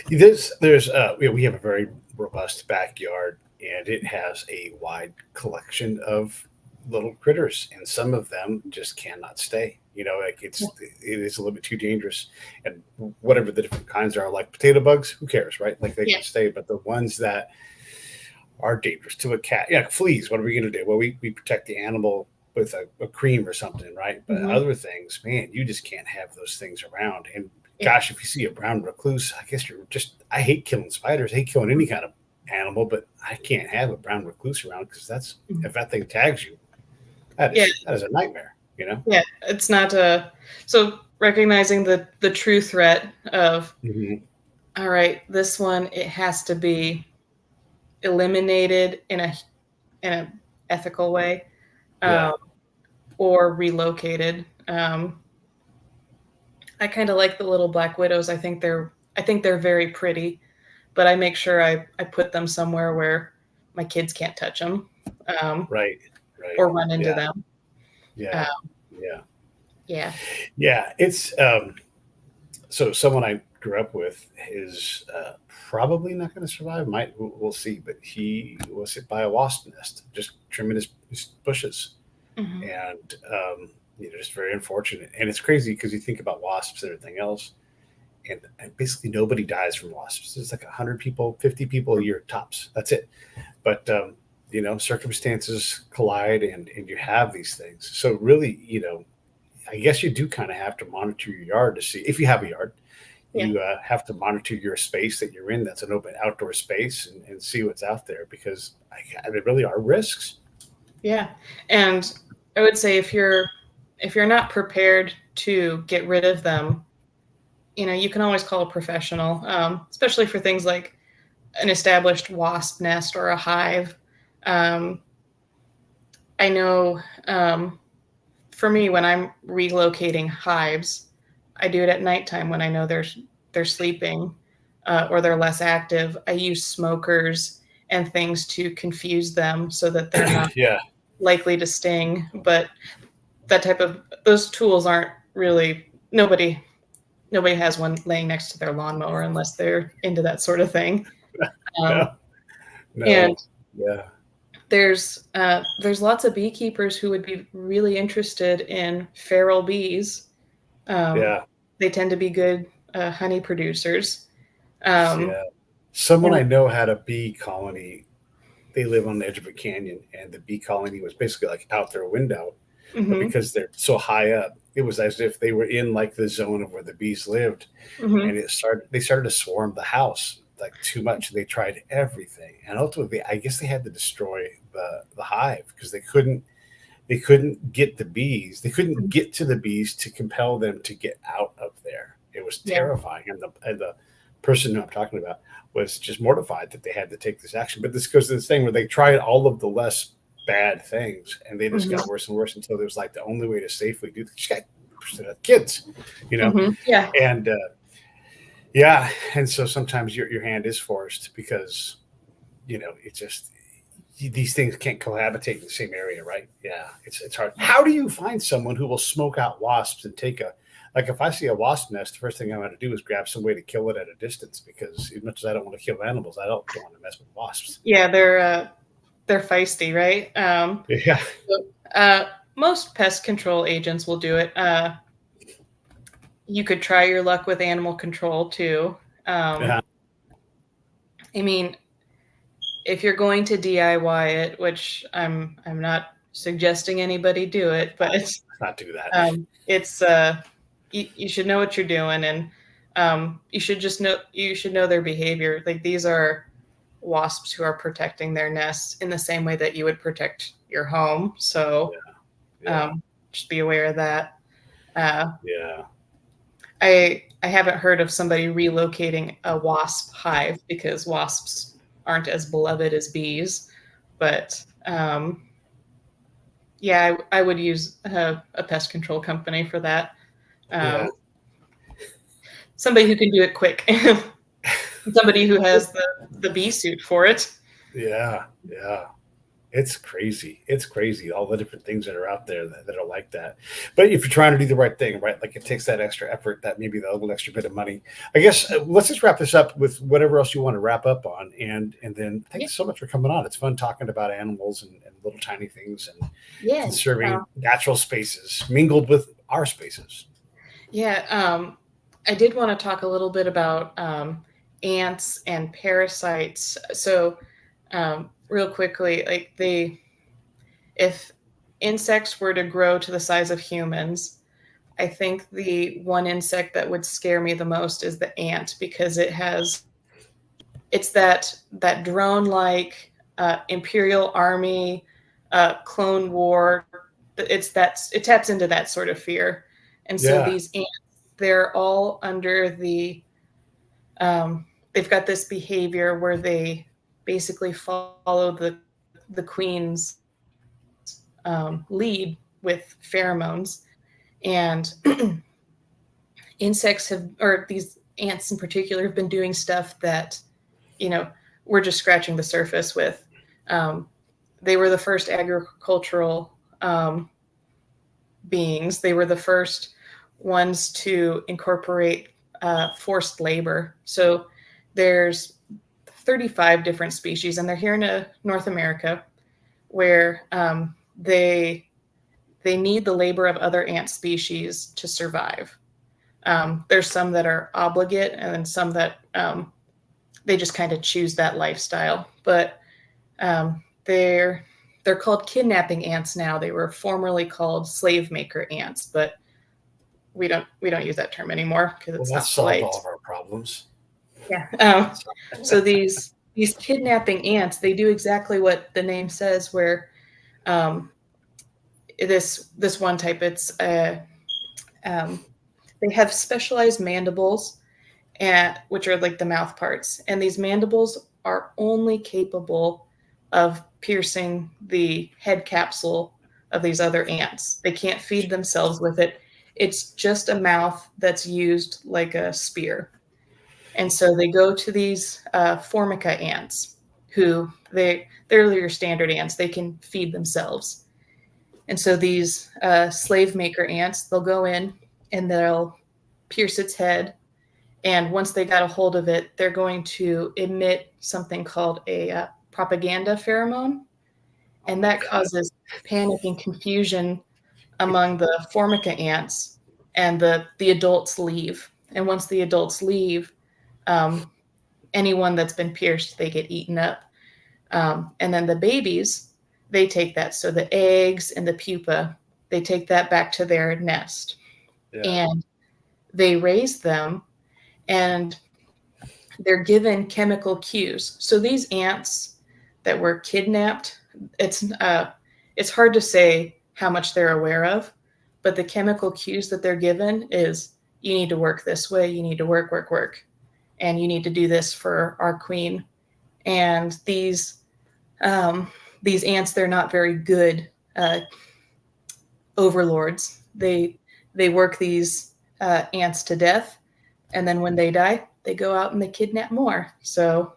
There's we have a very robust backyard. and it has a wide collection of little critters, and some of them just cannot stay. Like it is a little bit too dangerous. And whatever the different kinds are, like potato bugs, who cares, right? Like they Yeah. can stay, but the ones that are dangerous to a cat, yeah, fleas. What are we going to do? Well, we protect the animal with a cream or something, right? But Hmm. other things, man, you just can't have those things around. And Yeah. gosh, if you see a brown recluse, I guess you're just. I hate killing spiders. I hate killing any kind of animal, but I can't have a brown recluse around because that's Mhm. if that thing tags you, that Yeah. is a nightmare. You know. Yeah. It's not a so recognizing the true threat of, Hmm. all right, this one, it has to be eliminated in a ethical way, Yeah. um, or relocated. I kind of like the little black widows. I think they're very pretty, but I make sure I put them somewhere where my kids can't touch them, um, Right. Right. or run into Yeah. them. Uh, Yeah. Yeah. yeah. Yeah. It's so someone I grew up with is probably not going to survive. Might we'll see, but he was hit by a wasp nest, just trimming his bushes, Hmm. and just very unfortunate. And it's crazy because you think about wasps and everything else, and basically nobody dies from wasps. There's like 100 people, 50 people a year tops. That's it. But circumstances collide, and you have these things. So really, I guess you do kind of have to monitor your yard to see if you have a yard. Yeah. You have to monitor your space that you're in. That's an open outdoor space, and see what's out there because there really are risks. Yeah. And I would say if you're not prepared to get rid of them, you can always call a professional, especially for things like an established wasp nest or a hive. Um, I know, for me, when I'm relocating hives, I do it at nighttime when I know they're sleeping, or they're less active. I use smokers and things to confuse them so that they're not Yeah, likely to sting. But those tools aren't really, nobody has one laying next to their lawnmower unless they're into that sort of thing. Um, no, and no, yeah, there's lots of beekeepers who would be really interested in feral bees. Um, yeah, they tend to be good honey producers. Um, yeah. Someone and I know had a bee colony. They live on the edge of a canyon, and the bee colony was basically like out their window. But mhm, because they're so high up, it was as if they were in like the zone of where the bees lived, and mhm, they started to swarm the house like too much. They tried everything, and ultimately, I guess they had to destroy the hive because they couldn't get the bees. They couldn't mhm. get to the bees to compel them to get out of there. It was Yeah. terrifying, and the person who I'm talking about was just mortified that they had to take this action. But this goes to this thing where they tried all of the less bad things, and they just Mhm, got worse and worse until it was like the only way to safely do this. Kids, you know, mhm. Yeah. and yeah, and so sometimes your hand is forced because it just these things can't cohabitate in the same area, right? Yeah, it's hard. How do you find someone who will smoke out wasps and take a like if I see a wasp nest, the first thing I want to do is grab some way to kill it at a distance because as much as I don't want to kill animals, I don't want to mess with wasps. Yeah, they're feisty, right? Yeah, So, uh, most pest control agents will do it. You could try your luck with animal control too. Um, yeah, I mean, if you're going to DIY it, which I'm not suggesting anybody do it, but not do that. it's you should know what you're doing, and you should know their behavior. Like, these are wasps who are protecting their nests in the same way that you would protect your home. So Yeah, just be aware of that. Uh, yeah, I haven't heard of somebody relocating a wasp hive because wasps aren't as beloved as bees, but yeah, I would use a pest control company for that. yeah, Um, somebody who can do it quick, somebody who has the bee suit for it. yeah, yeah. It's crazy. It's crazy. All the different things that are out there that are like that. But if you're trying to do the right thing, right, like it takes that extra effort, that maybe the little extra bit of money. I guess let's just wrap this up with whatever else you want to wrap up on, and then Yeah. thanks so much for coming on. It's fun talking about animals and little tiny things and Yeah. conserving natural spaces mingled with our spaces. Yeah. I did want to talk a little bit about ants and parasites. So, real quickly, like if insects were to grow to the size of humans, I think the one insect that would scare me the most is the ant because it's that drone like imperial army clone war. It taps into that sort of fear, and so Yeah. these ants, they're all under they've got this behavior where they basically follow the queen's lead with pheromones. And insects have, or these ants in particular, have been doing stuff that, you know, we're just scratching the surface with. Um, they were the first agricultural beings. They were the first ones to incorporate forced labor. So there's 35 different species, and they're here in North America, where they need the labor of other ant species to survive. There's some that are obligate, and then some that they just kind of choose that lifestyle. But they're called kidnapping ants now. They were formerly called slave maker ants, but we don't use that term anymore because Well, it's that not solved polite. all of our problems. Yeah. So these kidnapping ants, they do exactly what the name says. Where um, this one type, um, they have specialized mandibles, which are like the mouth parts, and these mandibles are only capable of piercing the head capsule of these other ants. They can't feed themselves with it. It's just a mouth that's used like a spear. And so they go to these formica ants, who they're your standard ants. They can feed themselves. And so these slave maker ants, they'll go in and they'll pierce its head. And once they got a hold of it, they're going to emit something called a propaganda pheromone. Oh And my that God. causes panic and confusion among the formica ants. And the adults leave. And once the adults leave, um, anyone that's been pierced, they get eaten up. And then the babies, they take that. So the eggs and the pupa, they take that back to their nest. Yeah. And they raise them, and they're given chemical cues. So these ants that were kidnapped, it's hard to say how much they're aware of, but the chemical cues that they're given is, you need to work this way, you need to work, and you need to do this for our queen. And these ants, they're not very good overlords. They work these ants to death, and then when they die, they go out and they kidnap more. So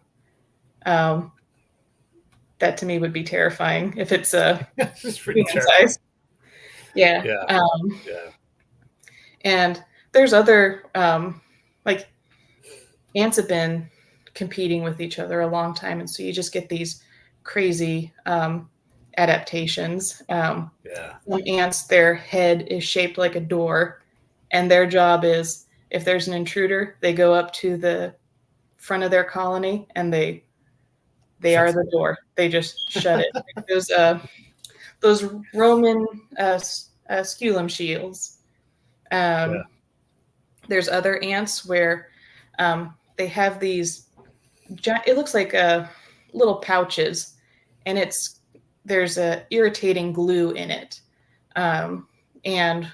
um, that to me would be terrifying if it's a This is pretty human terrifying. size. Yeah. Yeah. Yeah. And there's other like ants have been competing with each other a long time, and so you just get these crazy adaptations. Yeah. Some ants, their head is shaped like a door, and their job is, if there's an intruder, they go up to the front of their colony and they are Shuts the door. They just shut it. Those Roman sculum shields. Yeah. Um, there's other ants where they have these. It looks like little pouches, and there's a irritating glue in it. Um, and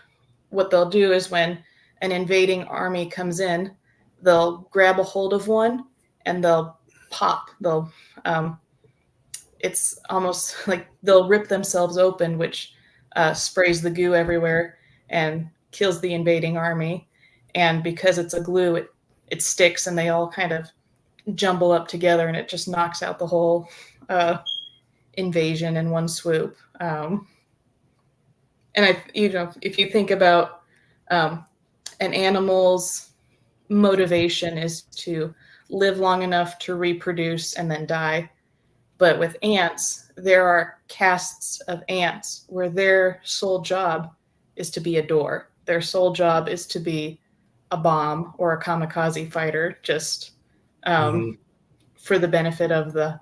what they'll do is, when an invading army comes in, they'll grab a hold of one and they'll pop. Um, it's almost like they'll rip themselves open, which sprays the goo everywhere and kills the invading army. And because it's a glue, it sticks, and they all kind of jumble up together, and it just knocks out the whole invasion in one swoop. And if you think about an animal's motivation is to live long enough to reproduce and then die. But with ants, there are castes of ants where their sole job is to be a door. Their sole job is to be a bomb or a kamikaze fighter, just for the benefit of the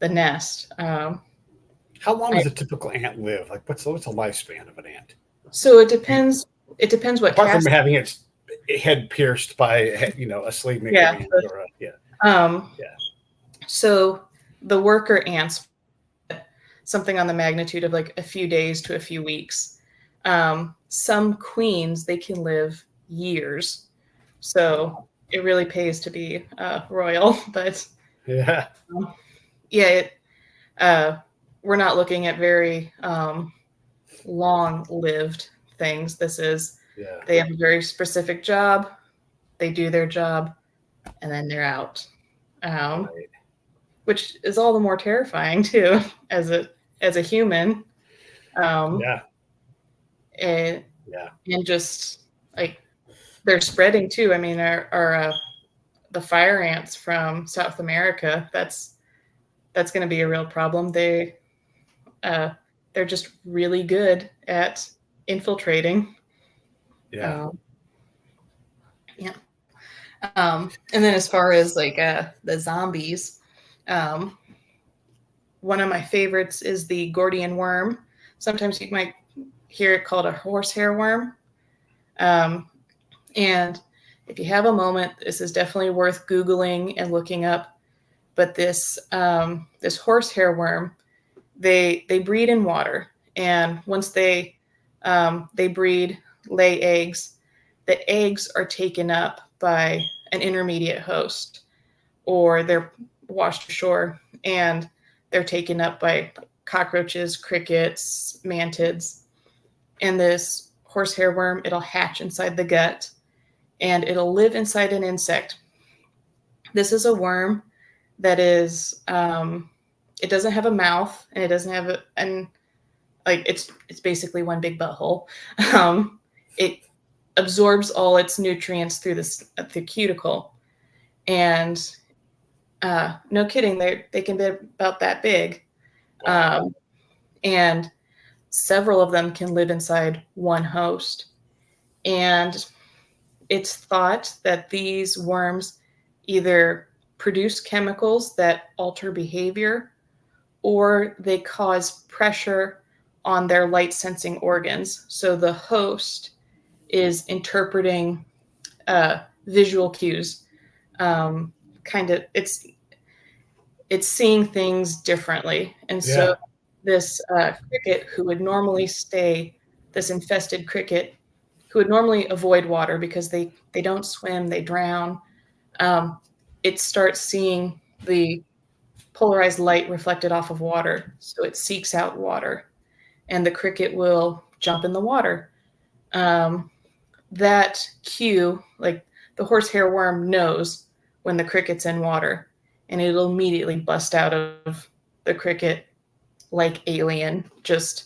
nest. How long does a typical ant live? Like, what's the lifespan of an ant? So it depends. It depends what Apart from caste. having its head pierced by a slave maker Yeah, ant or So the worker ants, something on the magnitude of like a few days to a few weeks. Some queens, they can live years. So it really pays to be royal. But yeah, we're not looking at very long-lived things. They have a very specific job. They do their job, and then they're out. Right. Which is all the more terrifying too, as a human. And just like they're spreading too. I mean, our the fire ants from South America. That's going to be a real problem. They're just really good at infiltrating. Yeah. And then as far as like the zombies, one of my favorites is the Gordian worm. Sometimes you might hear it called a horsehair worm. And if you have a moment, this is definitely worth Googling and looking up. But this horsehair worm, they breed in water, and once they breed, lay eggs, the eggs are taken up by an intermediate host, or they're washed ashore and they're taken up by cockroaches, crickets, mantids. And this horsehair worm, it'll hatch inside the gut and it'll live inside an insect. This is a worm that is, it doesn't have a mouth, and it doesn't have it's basically one big butthole. It absorbs all its nutrients through the cuticle, and no kidding, they can be about that big. And several of them can live inside one host. And it's thought that these worms either produce chemicals that alter behavior, or they cause pressure on their light sensing organs. So the host is interpreting visual cues. It's seeing things differently. And so this cricket who would normally this infested cricket who would normally avoid water because they don't swim, they drown, it starts seeing the polarized light reflected off of water. So it seeks out water, and the cricket will jump in the water. That cue, like the horsehair worm knows when the cricket's in water, and it'll immediately bust out of the cricket like Alien, just,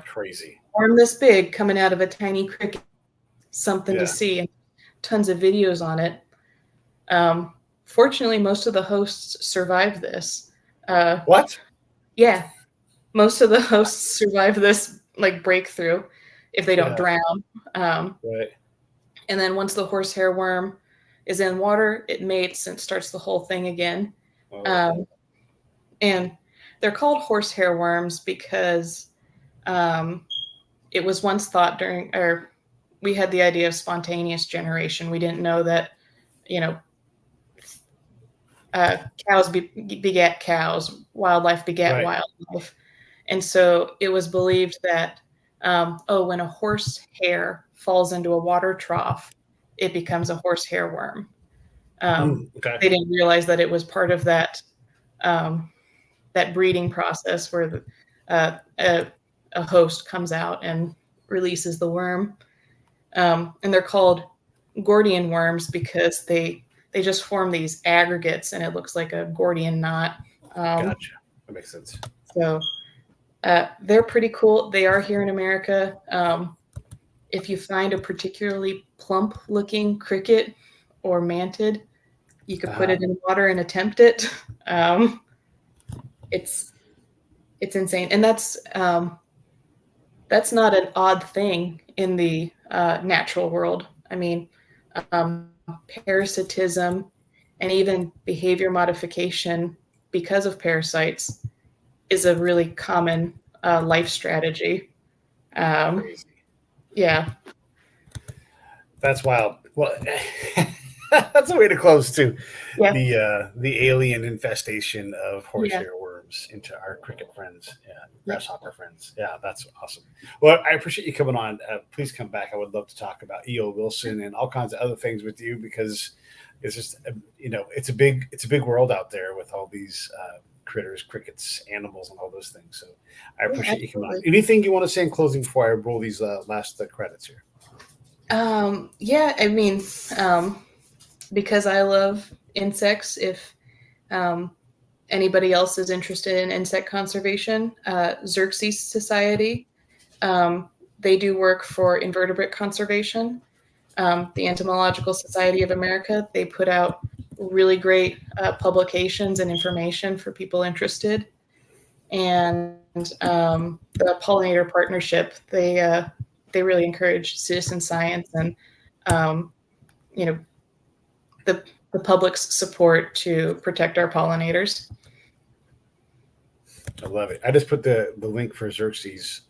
crazy. Worm this big coming out of a tiny cricket, something to see, and tons of videos on it. Fortunately, most of the hosts survive this. What? Yeah. Most of the hosts survive this like breakthrough if they don't drown. Right. And then once the horsehair worm is in water, it mates and starts the whole thing again. And they're called horsehair worms because it was once thought we had the idea of spontaneous generation. We didn't know that, cows begat cows, wildlife begat wildlife. And so it was believed that, when a horse hair falls into a water trough, it becomes a horsehair worm. They didn't realize that it was part of that breeding process where a host comes out and releases the worm. And they're called Gordian worms because they just form these aggregates, and it looks like a Gordian knot. Gotcha. That makes sense. So they're pretty cool. They are here in America. If you find a particularly plump looking cricket or mantid, you could put it in water and attempt it. It's insane, and that's not an odd thing in the natural world. I mean, parasitism and even behavior modification because of parasites is a really common life strategy. Crazy. Yeah. That's wild. Well, that's a way to close too. Yeah. The alien infestation of horsehair Yeah. worms into our cricket friends, grasshopper friends. Yeah, that's awesome. Well, I appreciate you coming on. Please come back. I would love to talk about E.O. Wilson and all kinds of other things with you, because it's just it's a big world out there with all these critters, crickets, animals, and all those things. So I appreciate you coming on. Anything you want to say in closing before I roll these last credits here? Yeah, I mean, because I love insects, if anybody else is interested in insect conservation, Xerxes Society, they do work for invertebrate conservation. The Entomological Society of America, they put out really great publications and information for people interested. And the Pollinator Partnership, they really encourage citizen science and the public's support to protect our pollinators. I love it. I just put the link for Xerxes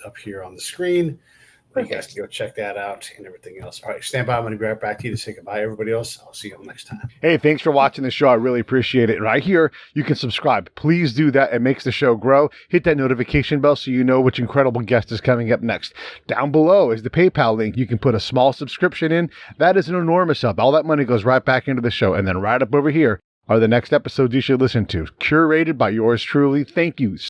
up here on the screen. You guys can go check that out and everything else. All right, stand by. I'm going to grab back to you to say goodbye, everybody else. I'll see you next time. Hey, thanks for watching the show. I really appreciate it. Right here, you can subscribe. Please do that. It makes the show grow. Hit that notification bell so you know which incredible guest is coming up next. Down below is the PayPal link. You can put a small subscription in. That is an enormous help. All that money goes right back into the show. And then right up over here are the next episodes you should listen to, curated by yours truly. Thank you